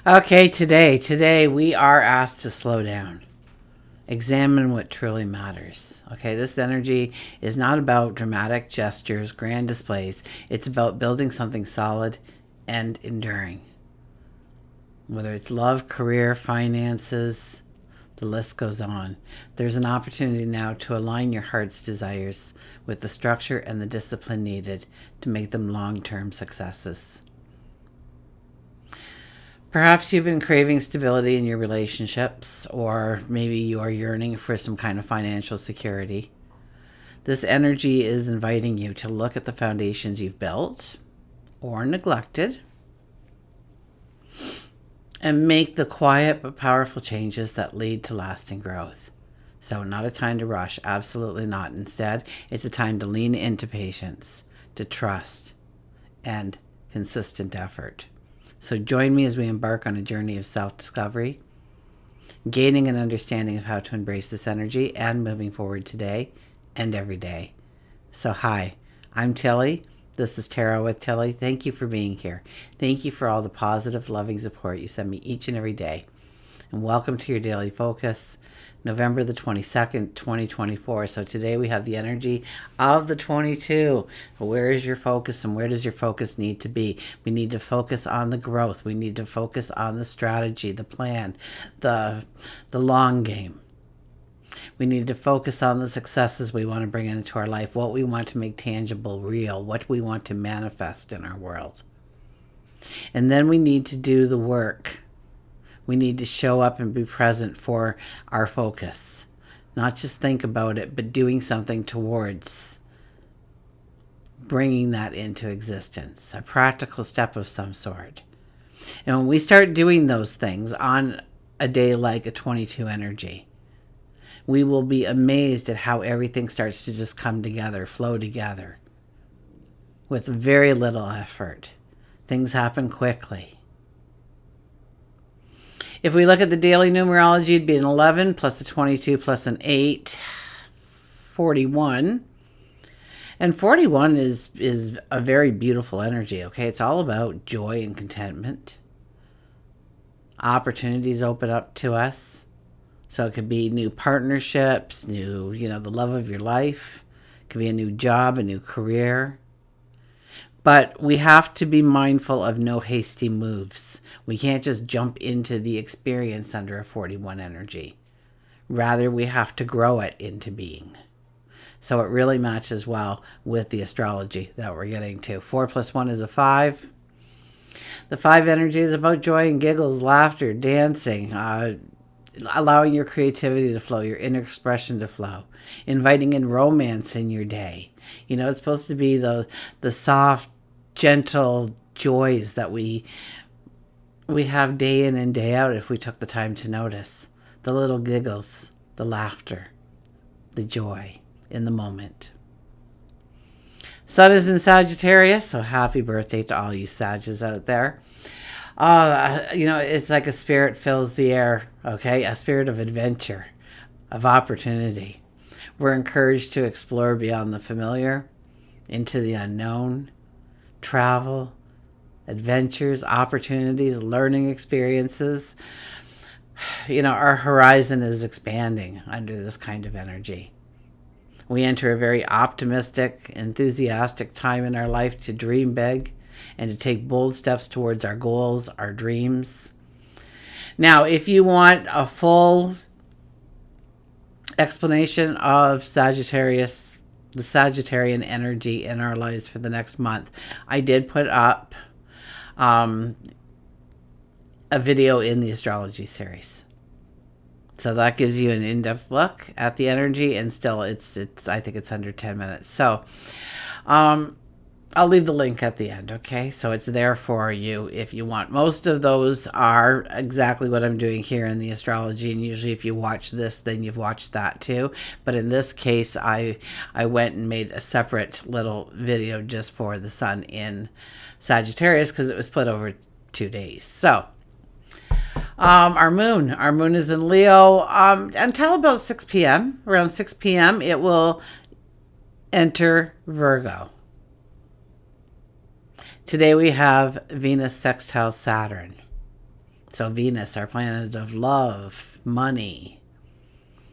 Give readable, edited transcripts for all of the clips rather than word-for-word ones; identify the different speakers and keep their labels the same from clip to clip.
Speaker 1: Okay, today we are asked to slow down. Examine what truly matters. Okay, this energy is not about dramatic gestures, grand displays. It's about building something solid and enduring. Whether it's love, career, finances, the list goes on. There's an opportunity now to align your heart's desires with the structure and the discipline needed to make them long-term successes. Perhaps you've been craving stability in your relationships, or maybe you are yearning for some kind of financial security. This energy is inviting you to look at the foundations you've built or neglected and make the quiet but powerful changes that lead to lasting growth. So, not a time to rush, absolutely not. Instead, it's a time to lean into patience, to trust, and consistent effort. So join me as we embark on a journey of self-discovery, gaining an understanding of how to embrace this energy and moving forward today and every day. So hi, I'm Tilly. This is Tarot with Tilly. Thank you for being here. Thank you for all the positive, loving support you send me each and every day. And welcome to your daily focus, November the 22nd, 2024. So today we have the energy of the 22. Where is your focus and where does your focus need to be? We need to focus on the growth. We need to focus on the strategy, the plan, the long game. We need to focus on the successes we want to bring into our life, what we want to make tangible, real, what we want to manifest in our world. And then we need to do the work. We need to show up and be present for our focus. Not just think about it, but doing something towards bringing that into existence. A practical step of some sort. And when we start doing those things on a day like a 22 energy, we will be amazed at how everything starts to just come together, flow together. With very little effort. Things happen quickly. If we look at the daily numerology, it'd be an 11 plus a 22 plus an 8, 41. And 41 is a very beautiful energy, okay? It's all about joy and contentment. Opportunities open up to us. So it could be new partnerships, new, the love of your life. It could be a new job, a new career. But we have to be mindful of no hasty moves. We can't just jump into the experience under a 41 energy. Rather, we have to grow it into being. So it really matches well with the astrology that we're getting to. 4 plus 1 is a 5. The 5 energy is about joy and giggles, laughter, dancing, allowing your creativity to flow, your inner expression to flow, inviting in romance in your day. It's supposed to be the soft, gentle joys that we have day in and day out if we took the time to notice. The little giggles, the laughter, the joy in the moment. Sun is in Sagittarius, so happy birthday to all you Sages out there. It's like a spirit fills the air, okay? A spirit of adventure, of opportunity. We're encouraged to explore beyond the familiar, into the unknown, travel, adventures, opportunities, learning experiences. Our horizon is expanding under this kind of energy. We enter a very optimistic, enthusiastic time in our life to dream big and to take bold steps towards our goals, our dreams. Now, if you want a full explanation of Sagittarius, the Sagittarian energy in our lives for the next month, I did put up a video in the astrology series. So that gives you an in-depth look at the energy, and still it's I think it's under 10 minutes. So I'll leave the link at the end, okay? So it's there for you if you want. Most of those are exactly what I'm doing here in the astrology, and usually if you watch this, then you've watched that too. But in this case, I went and made a separate little video just for the sun in Sagittarius because it was split over 2 days. So our moon is in Leo until about 6 p.m. Around 6 p.m. it will enter Virgo. Today we have Venus sextile Saturn. So Venus, our planet of love, money,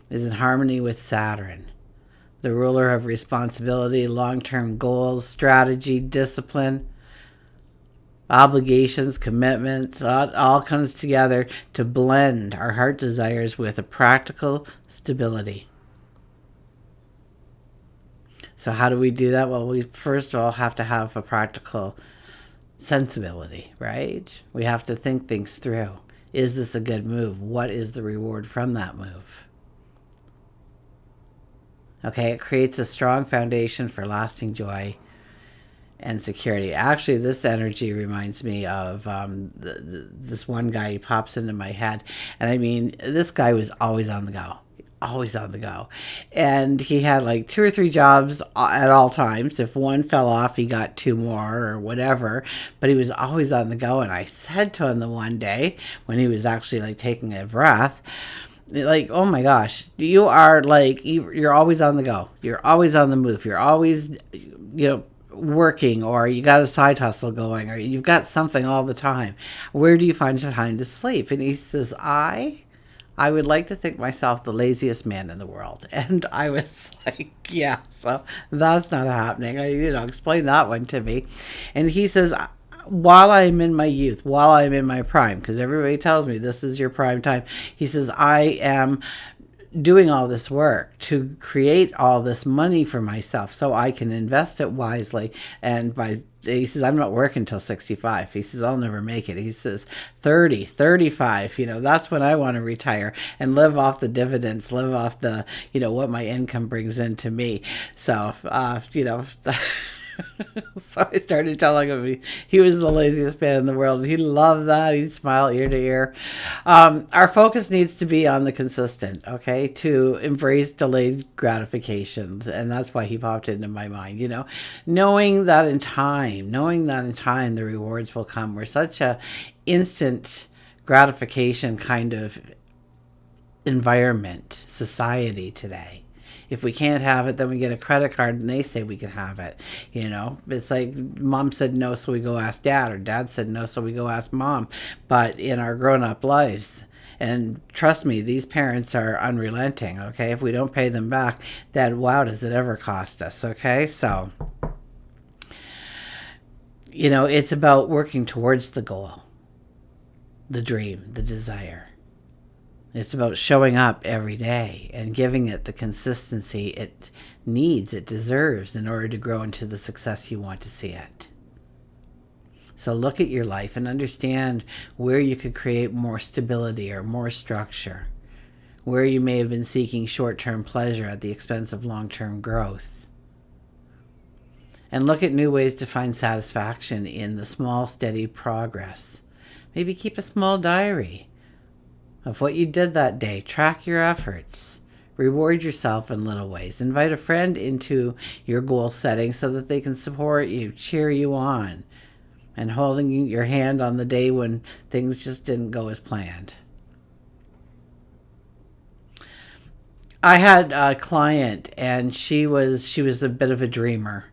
Speaker 1: is in harmony with Saturn, the ruler of responsibility, long-term goals, strategy, discipline, obligations, commitments. It all comes together to blend our heart desires with a practical stability. So how do we do that? Well, we first of all have to have a practical sensibility, right? We have to think things through. Is this a good move? What is the reward from that move? Okay, it creates a strong foundation for lasting joy and security. Actually, this energy reminds me of this one guy. He pops into my head. And I mean, this guy was always on the go. Always on the go. And he had like 2 or 3 jobs at all times. If one fell off, he got 2 more or whatever. But he was always on the go. And I said to him the one day when he was actually like taking a breath, like, oh my gosh, you are like, you're always on the go. You're always on the move. You're always, working, or you got a side hustle going, or you've got something all the time. Where do you find time to sleep? And he says, I would like to think myself the laziest man in the world. And I was like, yeah, so that's not happening. Explain that one to me. And he says, while I'm in my youth, while I'm in my prime, because everybody tells me this is your prime time, he says, I am doing all this work to create all this money for myself so I can invest it wisely. And he says, I'm not working till 65. He says, I'll never make it. He says, 30, 35, that's when I want to retire and live off the dividends, live off the, what my income brings into me. So, so I started telling him he was the laziest man in the world. He loved that. He'd smile ear to ear. Our focus needs to be on the consistent, okay, to embrace delayed gratification. And that's why he popped into my mind, knowing that in time the rewards will come. We're such a instant gratification kind of environment, society today. If we can't have it, then we get a credit card and they say we can have it. It's like mom said no, so we go ask dad, or dad said no, so we go ask mom. But in our grown-up lives, and trust me, these parents are unrelenting, okay? If we don't pay them back, then wow, does it ever cost us, okay? So, it's about working towards the goal, the dream, the desire. It's about showing up every day and giving it the consistency it needs, it deserves, in order to grow into the success you want to see it. So look at your life and understand where you could create more stability or more structure, where you may have been seeking short-term pleasure at the expense of long-term growth. And look at new ways to find satisfaction in the small, steady progress. Maybe keep a small diary of what you did that day. Track your efforts. Reward yourself in little ways. Invite a friend into your goal setting so that they can support you, cheer you on, and holding your hand on the day when things just didn't go as planned. I had a client, and she was a bit of a dreamer.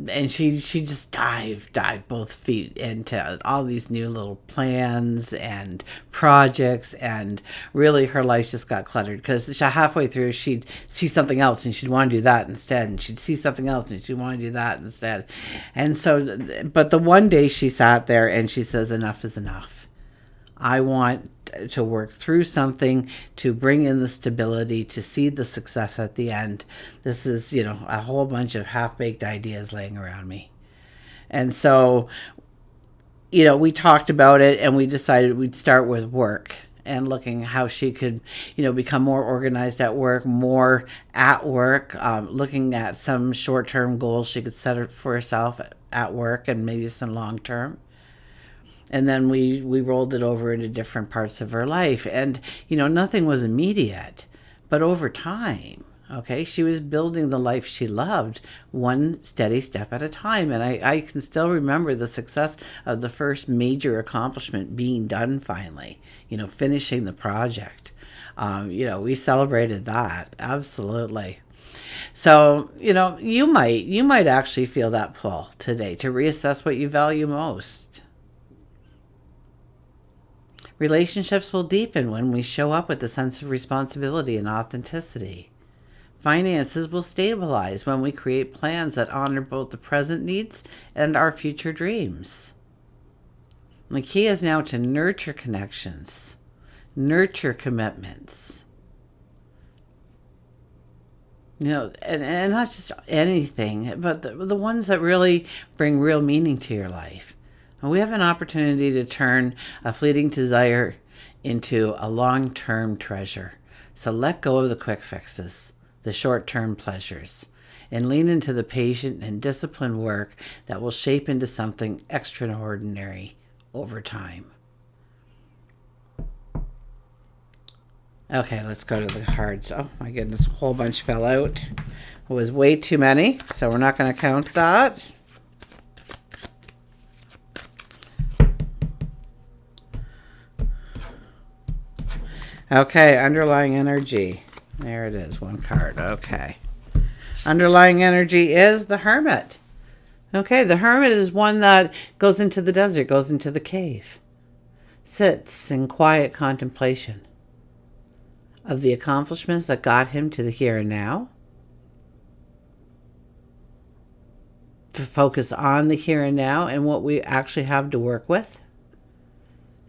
Speaker 1: And she just dived both feet into all these new little plans and projects, and really her life just got cluttered because halfway through she'd see something else and she'd want to do that instead, and she'd see something else and she'd want to do that instead. And so, but the one day she sat there and she says, enough is enough. I want to work through something to bring in the stability, to see the success at the end. This is, a whole bunch of half-baked ideas laying around me. And so, we talked about it and we decided we'd start with work and looking how she could, become more organized at work, looking at some short-term goals she could set for herself at work and maybe some long-term. And then we rolled it over into different parts of her life. And, nothing was immediate. But over time, okay, she was building the life she loved, one steady step at a time. And I can still remember the success of the first major accomplishment being done finally, finishing the project. We celebrated that. Absolutely. So, you might actually feel that pull today to reassess what you value most. Relationships will deepen when we show up with a sense of responsibility and authenticity. Finances will stabilize when we create plans that honor both the present needs and our future dreams. The key is now to nurture connections, nurture commitments. And not just anything, but the ones that really bring real meaning to your life. And we have an opportunity to turn a fleeting desire into a long-term treasure. So let go of the quick fixes, the short-term pleasures, and lean into the patient and disciplined work that will shape into something extraordinary over time. Okay, let's go to the cards. Oh my goodness, a whole bunch fell out. It was way too many, so we're not going to count that. Okay, underlying energy. There it is, one card. Okay. Underlying energy is the Hermit. Okay, the Hermit is one that goes into the desert, goes into the cave, sits in quiet contemplation of the accomplishments that got him to the here and now, to focus on the here and now and what we actually have to work with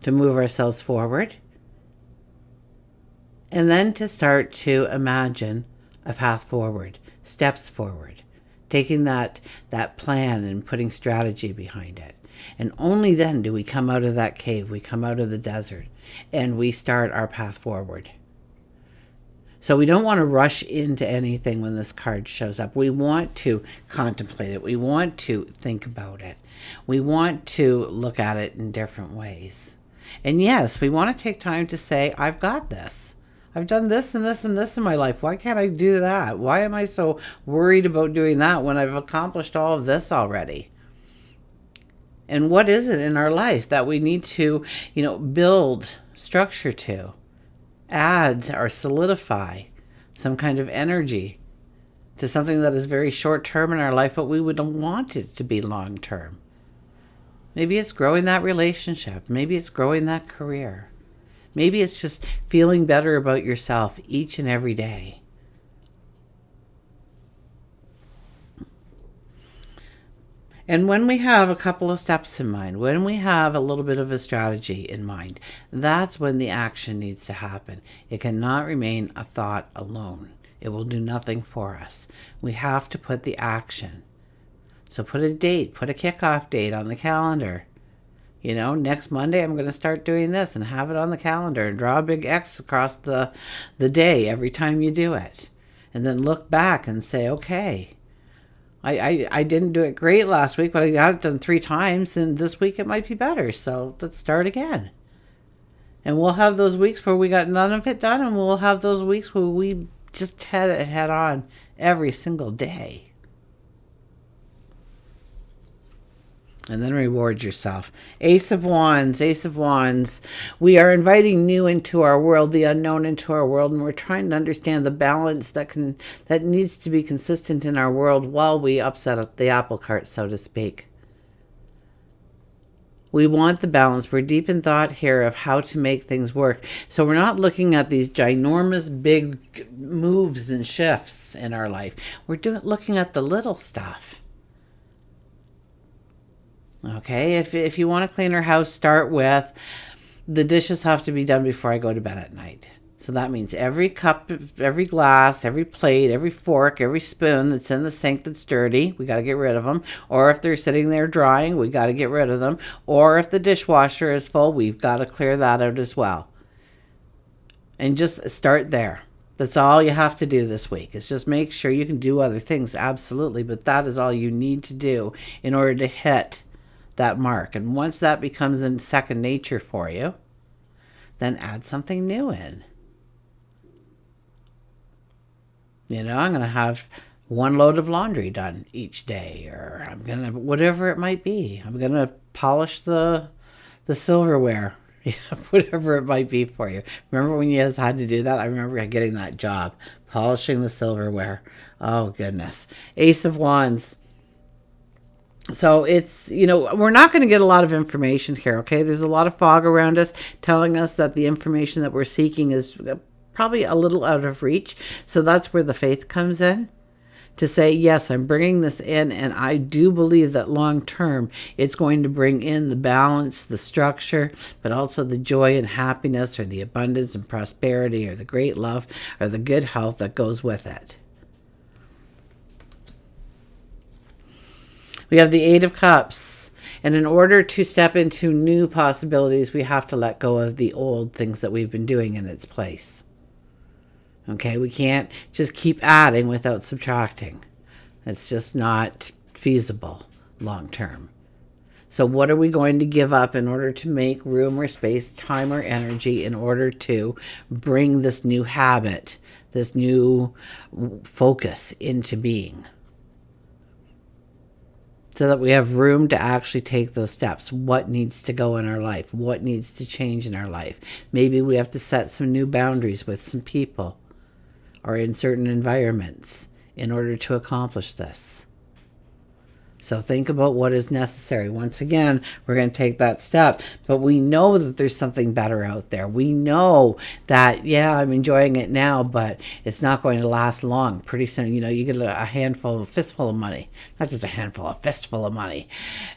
Speaker 1: to move ourselves forward, and then to start to imagine a path forward, steps forward, taking that plan and putting strategy behind it. And only then do we come out of that cave, we come out of the desert, and we start our path forward. So we don't want to rush into anything when this card shows up. We want to contemplate it. We want to think about it. We want to look at it in different ways. And yes, we want to take time to say, I've got this. I've done this and this and this in my life. Why can't I do that? Why am I so worried about doing that when I've accomplished all of this already? And what is it in our life that we need to, build structure to? Add or solidify some kind of energy to something that is very short term in our life, but we would want it to be long term. Maybe it's growing that relationship. Maybe it's growing that career. Maybe it's just feeling better about yourself each and every day. And when we have a couple of steps in mind, when we have a little bit of a strategy in mind, that's when the action needs to happen. It cannot remain a thought alone. It will do nothing for us. We have to put the action. So put a date, put a kickoff date on the calendar. Next Monday I'm going to start doing this, and have it on the calendar and draw a big X across the day every time you do it. And then look back and say, okay, I didn't do it great last week, but I got it done 3 times, and this week it might be better. So let's start again. And we'll have those weeks where we got none of it done, and we'll have those weeks where we just had it head on every single day. And then reward yourself. Ace of Wands, Ace of Wands. We are inviting new into our world, the unknown into our world, and we're trying to understand the balance that needs to be consistent in our world while we upset the apple cart, so to speak. We want the balance. We're deep in thought here of how to make things work. So we're not looking at these ginormous big moves and shifts in our life. We're looking at the little stuff. Okay, if you want to clean your house, start with the dishes have to be done before I go to bed at night. So that means every cup, every glass, every plate, every fork, every spoon that's in the sink that's dirty, we got to get rid of them. Or if they're sitting there drying, we got to get rid of them. Or if the dishwasher is full, we've got to clear that out as well. And just start there. That's all you have to do this week. Is just make sure you can do other things, absolutely, but that is all you need to do in order to hit that mark. And once that becomes in second nature for you, then add something new in. I'm going to have 1 load of laundry done each day, or I'm going to, whatever it might be. I'm going to polish the silverware, whatever it might be for you. Remember when you had to do that? I remember getting that job, polishing the silverware. Oh, goodness. Ace of Wands. So it's, we're not going to get a lot of information here, okay? There's a lot of fog around us telling us that the information that we're seeking is probably a little out of reach. So that's where the faith comes in, to say, yes, I'm bringing this in, and I do believe that long term it's going to bring in the balance, the structure, but also the joy and happiness, or the abundance and prosperity, or the great love, or the good health that goes with it. We have the Eight of Cups. And in order to step into new possibilities, we have to let go of the old things that we've been doing in its place. Okay, we can't just keep adding without subtracting. That's just not feasible long term. So what are we going to give up in order to make room or space, time or energy, in order to bring this new habit, this new focus into being? So that we have room to actually take those steps. What needs to go in our life? What needs to change in our life? Maybe we have to set some new boundaries with some people or in certain environments in order to accomplish this. So think about what is necessary. Once again, we're going to take that step, but we know that there's something better out there. We know that, yeah, I'm enjoying it now, but it's not going to last long. Pretty soon, you get a fistful of money, not just a handful, a fistful of money.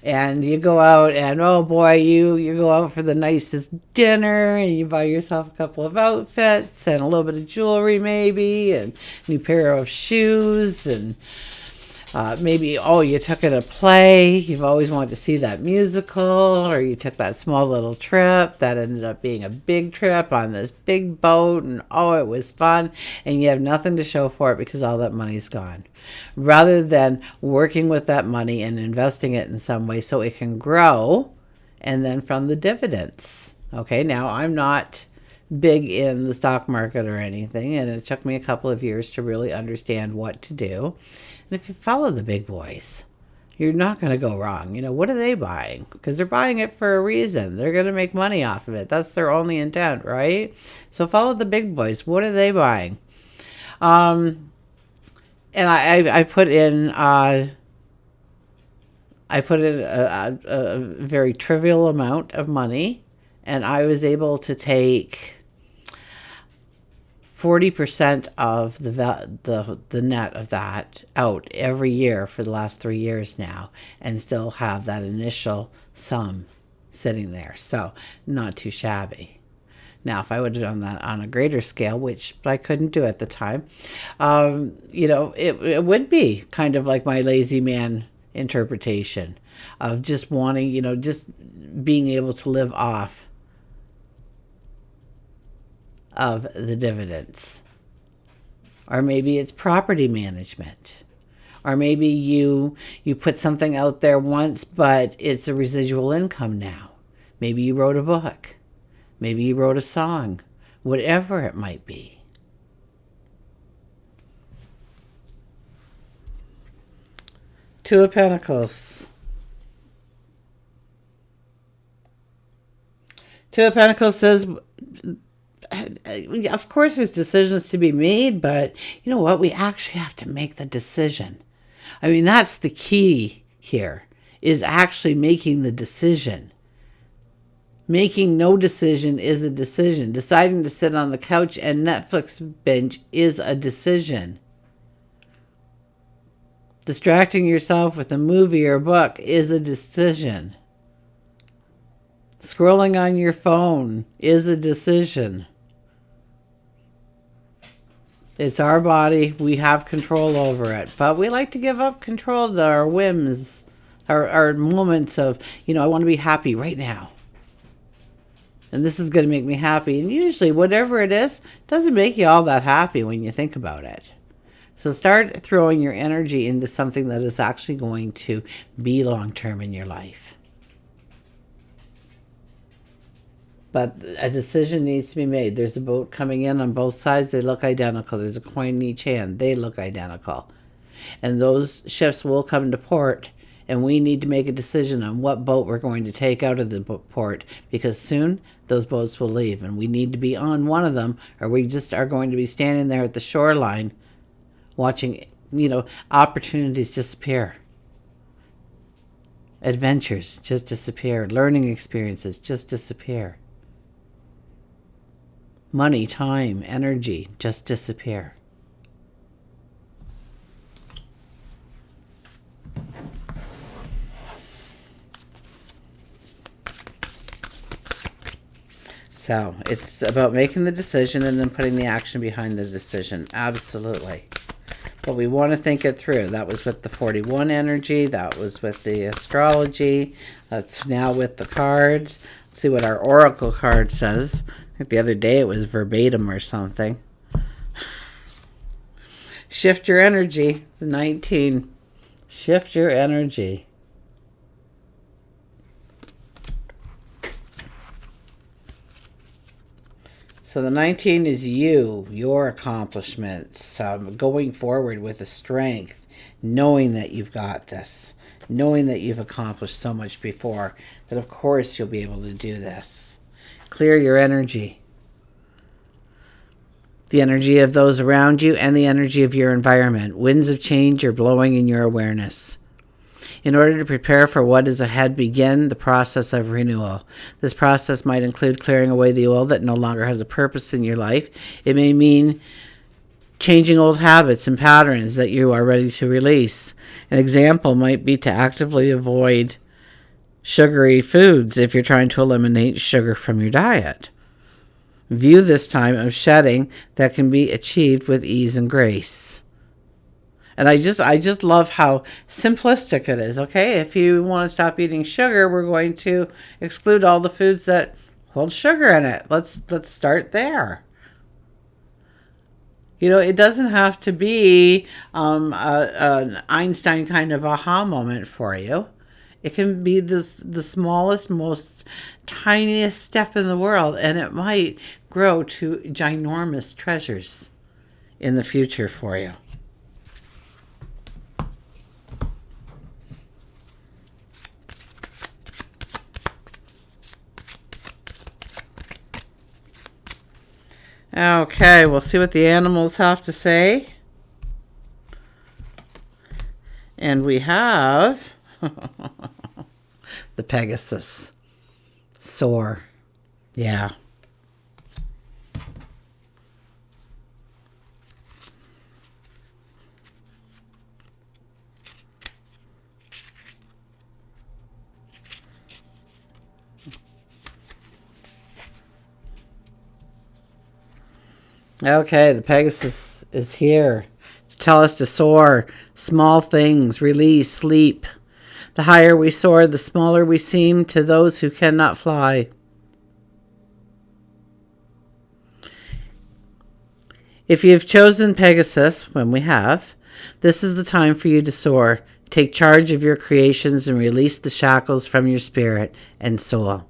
Speaker 1: And you go out and, oh boy, you go out for the nicest dinner, and you buy yourself a couple of outfits and a little bit of jewelry maybe, and a new pair of shoes, and maybe, you took in a play. You've always wanted to see that musical, or you took that small little trip that ended up being a big trip on this big boat, and it was fun, and you have nothing to show for it because all that money's gone. Rather than working with that money and investing it in some way so it can grow, and then from the dividends. Okay, now I'm not big in the stock market or anything, and it took me a couple of years to really understand what to do. And if you follow the big boys, you're not going to go wrong. What are they buying? Because they're buying it for a reason. They're going to make money off of it. That's their only intent, right? So follow the big boys. What are they buying? And I put in a very trivial amount of money, and I was able to take 40% of the net of that out every year for the last 3 years now, and still have that initial sum sitting there. So not too shabby. Now, if I would have done that on a greater scale, which I couldn't do at the time, it would be kind of like my lazy man interpretation of just wanting, just being able to live off of the dividends. Or maybe it's property management. Or maybe you put something out there once, but it's a residual income now. Maybe you wrote a book. Maybe you wrote a song. Whatever it might be. Two of Pentacles. Two of Pentacles says, of course there's decisions to be made, but you know what? We actually have to make the decision. I mean, that's the key here, is actually making the decision. Making no decision is a decision. Deciding to sit on the couch and Netflix binge is a decision. Distracting yourself with a movie or book is a decision. Scrolling on your phone is a decision. It's our body. We have control over it. But we like to give up control to our whims, our moments of, I want to be happy right now. And this is going to make me happy. And usually, whatever it is, doesn't make you all that happy when you think about it. So start throwing your energy into something that is actually going to be long-term in your life. But a decision needs to be made. There's a boat coming in on both sides. They look identical. There's a coin in each hand. They look identical. And those ships will come to port, and we need to make a decision on what boat we're going to take out of the port, because soon those boats will leave, and we need to be on one of them, or we just are going to be standing there at the shoreline watching, opportunities disappear. Adventures just disappear. Learning experiences just disappear. Money, time, energy just disappear. So it's about making the decision and then putting the action behind the decision. Absolutely. But we want to think it through. That was with the 41 energy. That was with the astrology. That's now with the cards. Let's see what our oracle card says. I think the other day it was verbatim or something. Shift your energy. The 19. Shift your energy. So the 19 is you, your accomplishments, going forward with a strength, knowing that you've got this, knowing that you've accomplished so much before, that of course you'll be able to do this. Clear your energy. The energy of those around you and the energy of your environment. Winds of change are blowing in your awareness. In order to prepare for what is ahead, begin the process of renewal. This process might include clearing away the old that no longer has a purpose in your life. It may mean changing old habits and patterns that you are ready to release. An example might be to actively avoid sugary foods if you're trying to eliminate sugar from your diet. View this time of shedding that can be achieved with ease and grace. And I just love how simplistic it is. Okay, if you want to stop eating sugar, we're going to exclude all the foods that hold sugar in it. Let's start there. You know, it doesn't have to be an Einstein kind of aha moment for you. It can be the smallest, most tiniest step in the world, and it might grow to ginormous treasures in the future for you. Okay, we'll see what the animals have to say. And we have the Pegasus. Soar. Yeah. Okay, the Pegasus is here to tell us to soar. Small things, release, sleep. The higher we soar, the smaller we seem to those who cannot fly. If you've chosen Pegasus, when we have, this is the time for you to soar. Take charge of your creations and release the shackles from your spirit and soul.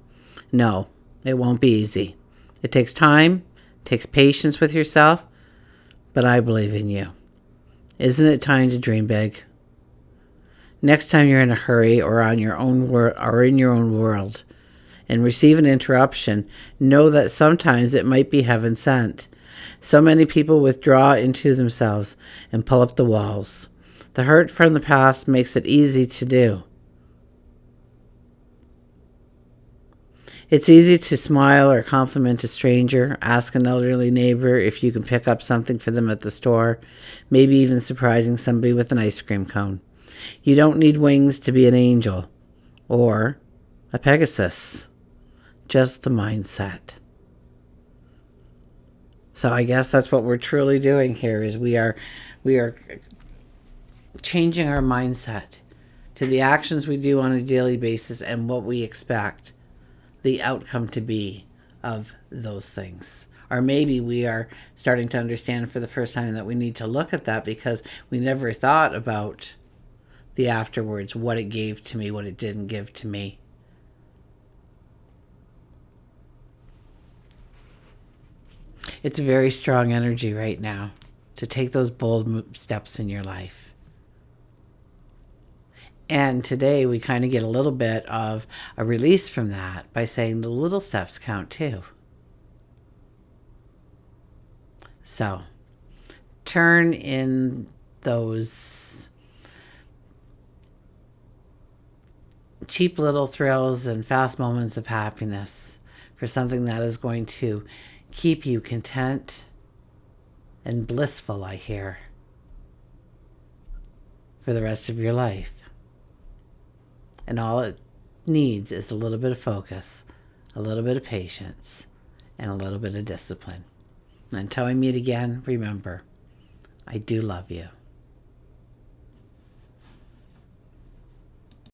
Speaker 1: No, it won't be easy. It takes time. Takes patience with yourself, but I believe in you. Isn't it time to dream big? Next time you're in a hurry or in your own world and receive an interruption, know that sometimes it might be heaven sent. So many people withdraw into themselves and pull up the walls. The hurt from the past makes it easy to do. It's easy to smile or compliment a stranger, ask an elderly neighbor if you can pick up something for them at the store, maybe even surprising somebody with an ice cream cone. You don't need wings to be an angel or a Pegasus, just the mindset. So I guess that's what we're truly doing here is we are changing our mindset to the actions we do on a daily basis and what we expect the outcome to be of those things. Or maybe we are starting to understand for the first time that we need to look at that because we never thought about the afterwards, what it gave to me, what it didn't give to me. It's a very strong energy right now to take those bold steps in your life. And today we kind of get a little bit of a release from that by saying the little steps count too. So turn in those cheap little thrills and fast moments of happiness for something that is going to keep you content and blissful, I hear, for the rest of your life. And all it needs is a little bit of focus, a little bit of patience, and a little bit of discipline. And until we meet again, remember, I do love you.